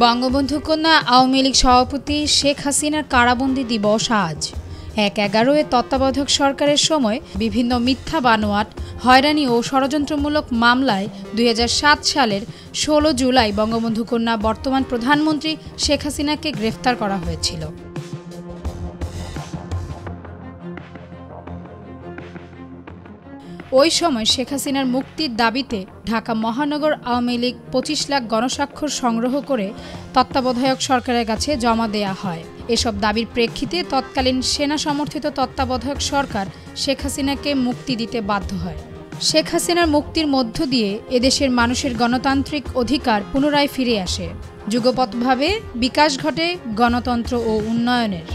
বঙ্গবন্ধু কন্যা আওয়ামী লীগ সভাপতি শেখ হাসিনার কারাবন্দী দিবস আজ ১/১১ তত্ত্বাবধায়ক সরকারের সময় বিভিন্ন মিথ্যা বানোয়াট, হয়রানি ও ষড়যন্ত্রমূলক মামলায় ২০০৭ সালের ১৬ জুলাই বঙ্গবন্ধু কন্যা বর্তমান প্রধানমন্ত্রী শেখ হাসিনাকে গ্রেফতার করা হয়েছিল। ওই সময় শেখ হাসিনার মুক্তির দাবিতে ঢাকা মহানগর আওয়ামী লীগ ২৫ লাখ গণস্বাক্ষর সংগ্রহ করে তত্ত্বাবধায়ক সরকারের কাছে জমা দেয়া হয়। এসব দাবির প্রেক্ষিতে তৎকালীন সেনা সমর্থিত তত্ত্বাবধায়ক সরকার শেখ হাসিনাকে মুক্তি দিতে বাধ্য হয়। শেখ হাসিনার মুক্তির মধ্য দিয়ে এদেশের মানুষের গণতান্ত্রিক অধিকার পুনরায় ফিরে আসে। যুগপৎভাবে বিকাশ ঘটে গণতন্ত্র ও উন্নয়নের।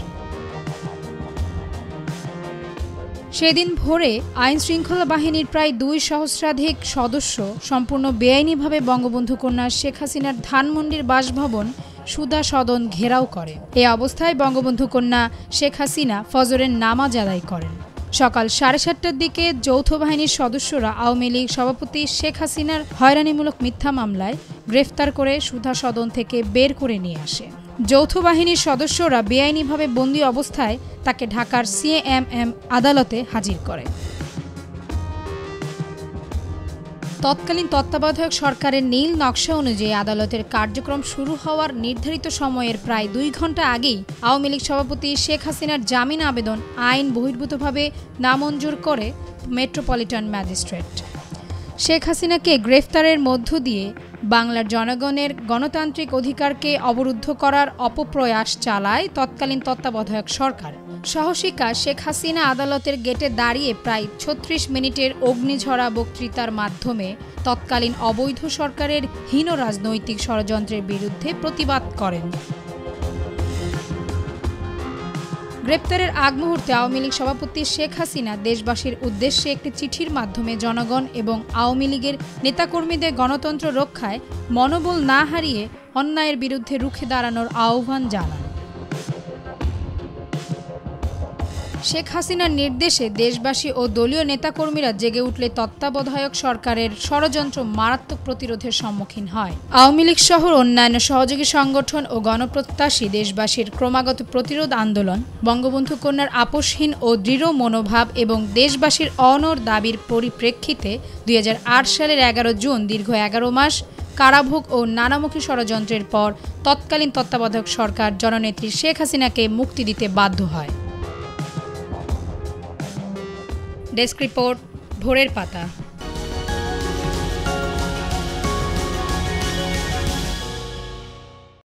সেদিন ভোরে আইনশৃঙ্খলা বাহিনীর প্রায় ২ সহস্রাধিক সদস্য সম্পূর্ণ বেআইনিভাবে বঙ্গবন্ধু কন্যা শেখ হাসিনার ধানমন্ডির বাসভবন সুধা সদন ঘেরাও করে। এ অবস্থায় বঙ্গবন্ধু কন্যা শেখ হাসিনা ফজরের নামাজ আদায় করেন। সকাল 7:30টার দিকে যৌথ বাহিনীর সদস্যরা আওয়ামী লীগ সভাপতি শেখ হাসিনার হয়রানিমূলক মিথ্যা মামলায় গ্রেফতার করে সুধা সদন থেকে বের করে নিয়ে আসে। যৌথ বাহিনীর সদস্যরা বেআইনিভাবে বন্দী অবস্থায় তাকে ঢাকার সিএমএম আদালতে হাজির করে। তৎকালীন তত্ত্বাবধায়ক সরকারের নীল নকশা অনুযায়ী আদালতের কার্যক্রম শুরু হওয়ার নির্ধারিত সময়ের প্রায় ২ ঘণ্টা আগেই আওয়ামী লীগ সভাপতি শেখ হাসিনার জামিন আবেদন আইন বহির্ভূতভাবে নামঞ্জুর করে মেট্রোপলিটন ম্যাজিস্ট্রেট। শেখ হাসিনাকে গ্রেফতারের মধ্য দিয়ে বাংলার জনগণের গণতান্ত্রিক অধিকারকে অবরুদ্ধ করার অপপ্রয়াস চালায় তৎকালীন তত্ত্বাবধায়ক সরকার। সাহসিকা শেখ হাসিনা আদালতের গেটে দাঁড়িয়ে প্রায় ৩৬ মিনিটের অগ্নিঝরা বক্তৃতার মাধ্যমে তৎকালীন অবৈধ সরকারের হীন রাজনৈতিক ষড়যন্ত্রের বিরুদ্ধে প্রতিবাদ করেন। গ্রেপ্তারের আগ মুহূর্তে আওয়ামী লীগ সভাপতি শেখ হাসিনা দেশবাসীর উদ্দেশ্যে একটি চিঠির মাধ্যমে জনগণ এবং আওয়ামী লীগের নেতাকর্মীদের গণতন্ত্র রক্ষায় মনোবল না হারিয়ে অন্যায়ের বিরুদ্ধে রুখে দাঁড়ানোর আহ্বান জানান। শেখ হাসিনার নির্দেশে দেশবাসী ও দলীয় নেতাকর্মীরা জেগে উঠলে তত্ত্বাবধায়ক সরকারের ষড়যন্ত্র মারাত্মক প্রতিরোধের সম্মুখীন হয়। আওয়ামী লীগ সহ অন্যান্য সহযোগী সংগঠন ও গণপ্রত্যাশী দেশবাসীর ক্রমাগত প্রতিরোধ আন্দোলন, বঙ্গবন্ধু কন্যার আপোষহীন ও দৃঢ় মনোভাব এবং দেশবাসীর অনড় দাবির পরিপ্রেক্ষিতে ২০০৮ সালের ১১ জুন দীর্ঘ ১১ মাস কারাভোগ ও নানামুখী ষড়যন্ত্রের পর তৎকালীন তত্ত্বাবধায়ক সরকার জননেত্রী শেখ হাসিনাকে মুক্তি দিতে বাধ্য হয়। ডেস্ক রিপোর্ট, ভোরের পাতা।